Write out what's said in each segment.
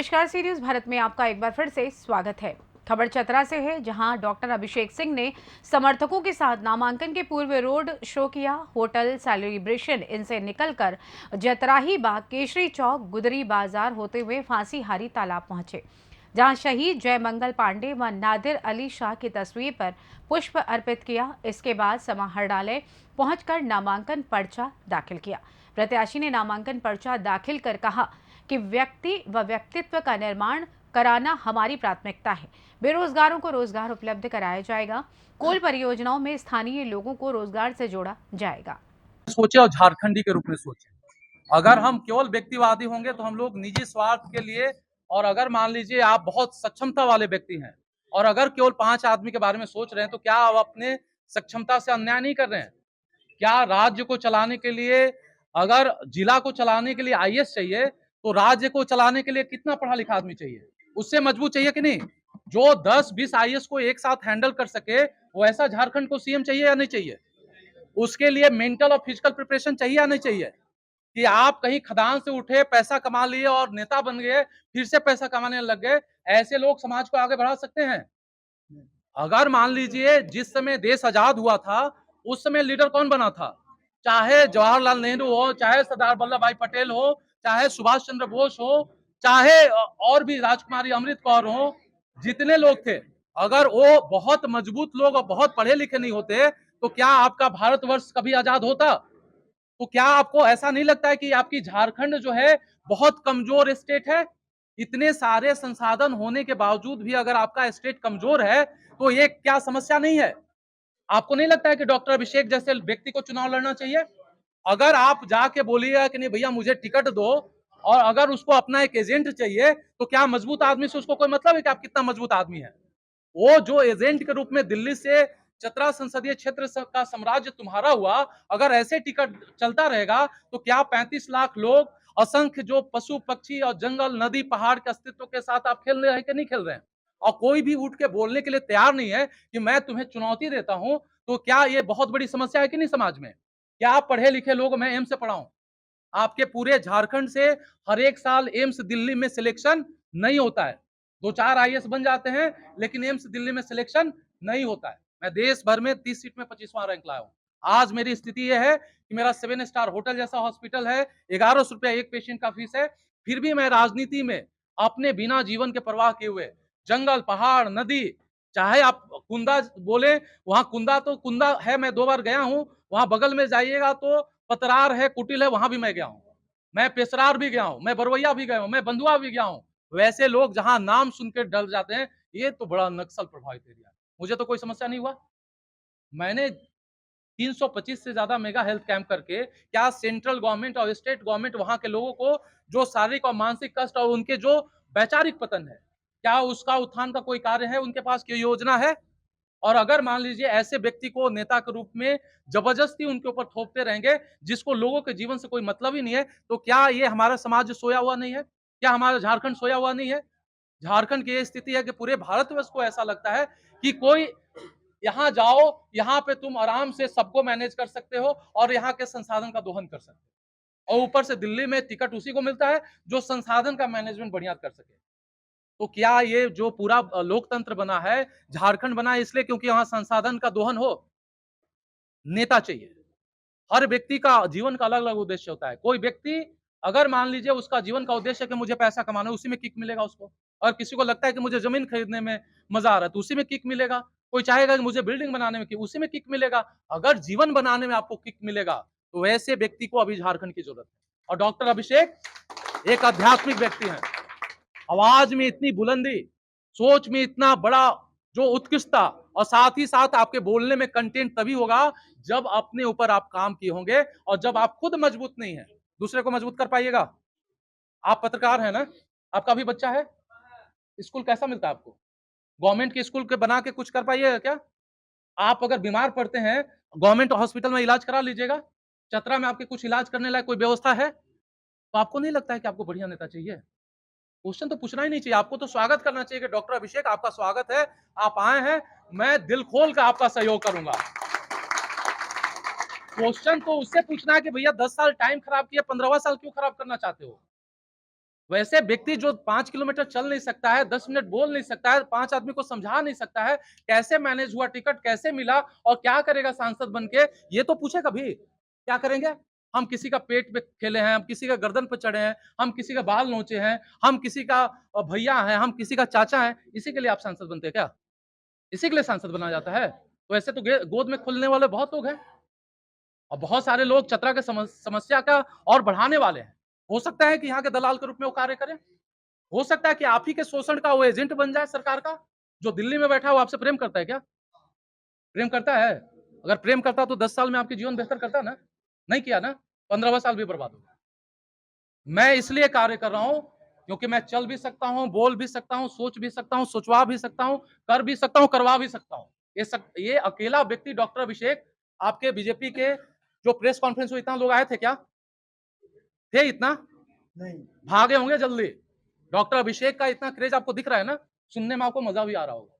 नमस्कार, सी न्यूज़ भारत में आपका एक बार फिर से स्वागत है। खबर चतरा से है, जहां डॉक्टर अभिषेक सिंह ने समर्थकों के साथ नामांकन के पूर्व रोड शो किया। होटल सेलिब्रेशन इनसे निकलकर जतराही बाग, केशरी चौक, गुदरी बाजार होते हुए फांसी हारी तालाब पहुंचे, जहां शहीद जयमंगल पांडे व नादिर अली शाह की तस्वीर पर पुष्प अर्पित किया। इसके बाद समाहरणालय पहुंचकर नामांकन पर्चा दाखिल किया। प्रत्याशी ने नामांकन पर्चा दाखिल कर कहा कि व्यक्ति व व्यक्तित्व का निर्माण कराना हमारी प्राथमिकता है। बेरोजगारों को रोजगार उपलब्ध कराया जाएगा। कोल परियोजनाओं में स्थानीय लोगों को रोजगार से जोड़ा जाएगा। सोचे और झारखंडी के रूप में सोचे। अगर हम केवल व्यक्तिवादी होंगे तो हम लोग निजी स्वार्थ के लिए, और अगर मान लीजिए आप बहुत सक्षमता वाले व्यक्ति हैं और अगर केवल 5 आदमी के बारे में सोच रहे हैं, तो क्या आप अपने सक्षमता से अन्याय नहीं कर रहे हैं? क्या राज्य को चलाने के लिए, अगर जिला को चलाने के लिए आईएएस चाहिए, तो राज्य को चलाने के लिए कितना पढ़ा लिखा आदमी चाहिए? उससे मजबूत चाहिए कि नहीं? जो 10-20 आईएएस को एक साथ हैंडल कर सके, वैसा झारखंड को सीएम चाहिए या नहीं चाहिए? उसके लिए मेंटल और फिजिकल प्रिपरेशन चाहिए या नहीं चाहिए? कि आप कहीं खदान से उठे, पैसा कमा लिए और नेता बन गए, फिर से पैसा कमाने लग गए, ऐसे लोग समाज को आगे बढ़ा सकते हैं? अगर मान लीजिए जिस समय देश आजाद हुआ था, उस समय लीडर कौन बना था? चाहे जवाहरलाल नेहरू हो, चाहे सरदार वल्लभ भाई पटेल हो, चाहे सुभाष चंद्र बोस हो, चाहे और भी राजकुमारी अमृत कौर हो, जितने लोग थे, अगर वो बहुत मजबूत लोग और बहुत पढ़े लिखे नहीं होते, तो क्या आपका भारतवर्ष कभी आजाद होता? तो क्या आपको ऐसा नहीं लगता है कि आपकी झारखंड जो है बहुत कमजोर स्टेट है? इतने सारे संसाधन होने के बावजूद भी अगर आपका स्टेट कमजोर है, तो ये क्या समस्या नहीं है? आपको नहीं लगता है कि डॉक्टर अभिषेक जैसे व्यक्ति को चुनाव लड़ना चाहिए? अगर आप जाके बोलिएगा कि नहीं भैया मुझे टिकट दो, और अगर उसको अपना एक एजेंट चाहिए, तो क्या मजबूत आदमी से उसको कोई मतलब है कि आप कितना मजबूत आदमी है? वो जो एजेंट के रूप में दिल्ली से चतरा संसदीय क्षेत्र का साम्राज्य तुम्हारा हुआ, अगर ऐसे टिकट चलता रहेगा, तो क्या 35 लाख लोग, असंख्य जो पशु पक्षी और जंगल नदी पहाड़ के अस्तित्व के साथ आप खेल रहे हैं कि नहीं खेल रहे हैं? और कोई भी उठ के बोलने के लिए तैयार नहीं है कि मैं तुम्हें चुनौती देता हूं, तो क्या ये बहुत बड़ी समस्या है कि नहीं समाज में? क्या आप पढ़े लिखे लोग, मैं एम्स से पढ़ा हूं, आपके पूरे झारखंड से हर एक साल एम्स दिल्ली में सिलेक्शन नहीं होता है। 2-4 आईएएस बन जाते हैं, लेकिन एम्स दिल्ली में सिलेक्शन नहीं होता है। मैं देश भर में 30 सीट में 25वां रैंक लाया हूं। आज मेरी स्थिति यह है कि मेरा 7 स्टार होटल जैसा हॉस्पिटल है, 1100 रुपया एक पेशेंट का फीस है, फिर भी मैं राजनीति में अपने बिना जीवन के परवाह किए हुए, जंगल, पहाड़, नदी, चाहे आप कुंदा बोले, वहां कुंदा तो कुंदा है, मैं 2 बार गया हूं, वहां बगल में जाइएगा तो पतरार है, कुटिल है, वहां भी मैं गया हूं। मैं पेशरार भी गया हूं, मैं बरवैया भी गया हूं, मैं बंधुआ भी गया हूं। वैसे लोग जहां नाम सुन के डर जाते हैं, ये तो बड़ा नक्सल प्रभावित एरिया है। मुझे तो कोई समस्या नहीं हुआ। मैंने 325 से ज्यादा मेगा हेल्थ कैंप करके, क्या सेंट्रल गवर्नमेंट और स्टेट गवर्नमेंट वहां के लोगों को जो शारीरिक और मानसिक कष्ट और उनके जो वैचारिक पतन है, क्या उसका उत्थान का कोई कार्य है? उनके पास कोई योजना है? और अगर मान लीजिए ऐसे व्यक्ति को नेता के रूप में जबरदस्ती उनके ऊपर थोपते रहेंगे, जिसको लोगों के जीवन से कोई मतलब ही नहीं है, तो क्या ये हमारा समाज सोया हुआ नहीं है? क्या हमारा झारखंड सोया हुआ नहीं है? झारखंड की ये स्थिति है कि पूरे भारतवर्ष को ऐसा लगता है कि कोई यहाँ जाओ, यहाँ पे तुम आराम से सबको मैनेज कर सकते हो और यहाँ के संसाधन का दोहन कर सकते हो, और ऊपर से दिल्ली में टिकट उसी को मिलता है जो संसाधन का मैनेजमेंट बढ़िया कर सके। तो क्या ये जो पूरा लोकतंत्र बना है, झारखंड बना है इसलिए क्योंकि यहाँ संसाधन का दोहन हो? नेता चाहिए। हर व्यक्ति का जीवन का अलग-अलग उद्देश्य होता है। कोई व्यक्ति अगर मान लीजिए उसका जीवन का उद्देश्य है कि मुझे पैसा कमाना है, उसी में किक मिलेगा उसको। और किसी को लगता है कि मुझे ज़मीन खरीदने में मज़ा आ रहा है, तो उसी में किक मिलेगा। कोई चाहेगा कि मुझे बिल्डिंग बनाने में, कि उसी में किक मिलेगा। अगर जीवन बनाने में आपको किक मिलेगा, तो वैसे व्यक्ति को अभी झारखंड की ज़रूरत है। और डॉक्टर अभिषेक एक आध्यात्मिक व्यक्ति हैं। आवाज में इतनी बुलंदी, सोच में इतना बड़ा जो उत्कृष्टता, और साथ ही साथ आपके बोलने में कंटेंट तभी होगा जब अपने ऊपर आप काम किए होंगे, और जब आप खुद मजबूत नहीं है, दूसरे को मजबूत कर पाइएगा? आप पत्रकार हैं ना? आपका भी बच्चा है? स्कूल कैसा मिलता है आपको? गवर्नमेंट के स्कूल के बना के कुछ कर पाइएगा क्या? आप अगर बीमार पड़ते हैं, गवर्नमेंट हॉस्पिटल में इलाज करा लीजिएगा। चतरा में आपके कुछ इलाज करने लायक कोई व्यवस्था है? तो आपको नहीं लगता है कि आपको बढ़िया नेता चाहिए? क्वेश्चन तो पूछना ही नहीं चाहिए, आपको तो स्वागत करना चाहिए कि डॉक्टर अभिषेक आपका स्वागत है, आप आए हैं, मैं दिल खोल कर आपका सहयोग करूंगा। क्वेश्चन तो उससे पूछना है कि भैया 10 साल टाइम खराब किया, 15वां साल क्यों खराब करना चाहते हो? वैसे व्यक्ति जो 5 किलोमीटर चल नहीं सकता है, 10 मिनट बोल नहीं सकता है, 5 आदमी को समझा नहीं सकता है, कैसे मैनेज हुआ टिकट, कैसे मिला और क्या करेगा सांसद बन के, ये तो पूछे कभी? क्या करेंगे? हम किसी का पेट पे खेले हैं, हम किसी का गर्दन पे चढ़े हैं, हम किसी का बाल नोचे हैं, हम किसी का भैया हैं, हम किसी का चाचा हैं, इसी के लिए आप सांसद बनते हैं क्या? इसी के लिए सांसद बना जाता है? तो ऐसे तो गोद में खुलने वाले बहुत लोग हैं और बहुत सारे लोग चतरा के समस्या का और बढ़ाने वाले हैं। हो सकता है कि यहाँ के दलाल के रूप में वो कार्य करें। हो सकता है कि आप ही के शोषण का वो एजेंट बन जाए सरकार का। जो दिल्ली में बैठा है वो आपसे प्रेम करता है क्या? प्रेम करता है? अगर प्रेम करता तो 10 साल में आपके जीवन बेहतर करता ना? नहीं किया ना? 15वां साल भी बर्बाद हो गया। मैं इसलिए कार्य कर रहा हूँ क्योंकि मैं चल भी सकता हूँ, बोल भी सकता हूँ, सोच भी सकता हूँ, सोचवा भी सकता हूँ, कर भी सकता हूँ, करवा भी सकता हूँ। ये अकेला व्यक्ति डॉक्टर अभिषेक आपके बीजेपी के जो प्रेस कॉन्फ्रेंस हुई इतना लोग आए थे क्या? थे इतना? नहीं। भागे होंगे जल्दी। डॉक्टर अभिषेक का इतना क्रेज आपको दिख रहा है ना? सुनने में आपको मजा भी आ रहा होगा।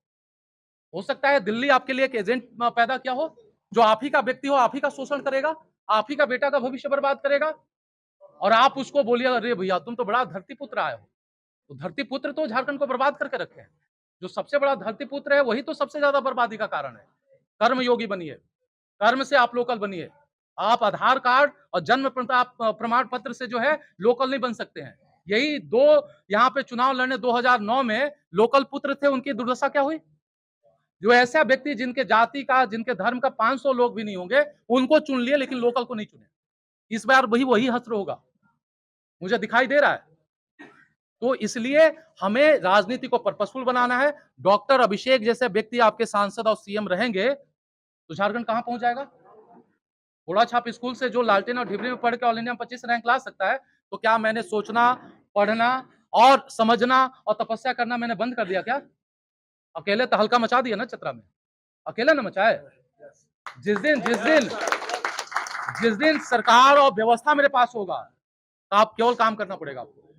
हो सकता है दिल्ली आपके लिए एक एजेंट पैदा किया हो, जो आप ही का व्यक्ति हो, आप ही का शोषण करेगा, आप ही का बेटा का भविष्य बर्बाद करेगा और आप उसको बोलिए अरे भैया तुम तो बड़ा धरती पुत्र आए हो। तो धरती पुत्र तो झारखंड को बर्बाद करके रखे हैं। जो सबसे बड़ा धरती पुत्र है वही तो सबसे ज्यादा बर्बादी का कारण है। कर्म योगी बनिए, कर्म से आप लोकल बनिए। आप आधार कार्ड और जन्म प्रमाण पत्र से जो है लोकल नहीं बन सकते हैं। यही दो यहाँ पे चुनाव लड़ने 2009 में लोकल पुत्र थे, उनकी दुर्दशा क्या हुई? जो ऐसा व्यक्ति जिनके जाति का, जिनके धर्म का 500 लोग भी नहीं होंगे, उनको चुन लिए लेकिन लोकल को नहीं चुने। इस बार वही हश्र होगा, मुझे दिखाई दे रहा है। तो इसलिए हमें राजनीति को पर्पसफुल बनाना है। डॉक्टर अभिषेक जैसे व्यक्ति आपके सांसद और सीएम रहेंगे तो झारखंड कहां पहुंच जाएगा? घोड़ा छाप स्कूल से जो लालटेन और ढिबरी में पढ़ के ऑल इंडिया में 25 रैंक ला सकता है, तो क्या मैंने सोचना, पढ़ना और समझना और तपस्या करना मैंने बंद कर दिया क्या? अकेले तो हल्का मचा दिया ना चतरा में, अकेले ना मचाए। जिस दिन सरकार और व्यवस्था मेरे पास होगा तो आप केवल काम करना पड़ेगा आपको।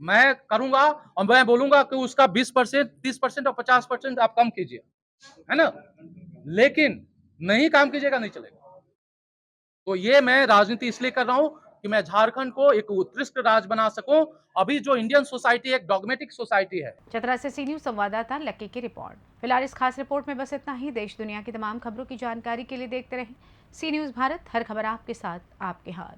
मैं करूंगा और मैं बोलूंगा कि उसका 20%, 30% और 50% आप कम कीजिए, है ना? लेकिन नहीं काम कीजिएगा नहीं चलेगा। तो ये मैं राजनीति इसलिए कर रहा हूं कि मैं झारखंड को एक उत्कृष्ट राज्य बना सकूं। अभी जो इंडियन सोसाइटी एक डॉगमेटिक सोसाइटी है। चतरा से सी न्यूज संवाददाता लक्की की रिपोर्ट। फिलहाल इस खास रिपोर्ट में बस इतना ही। देश दुनिया की तमाम खबरों की जानकारी के लिए देखते रहें सी न्यूज भारत। हर खबर आपके साथ, आपके हाथ।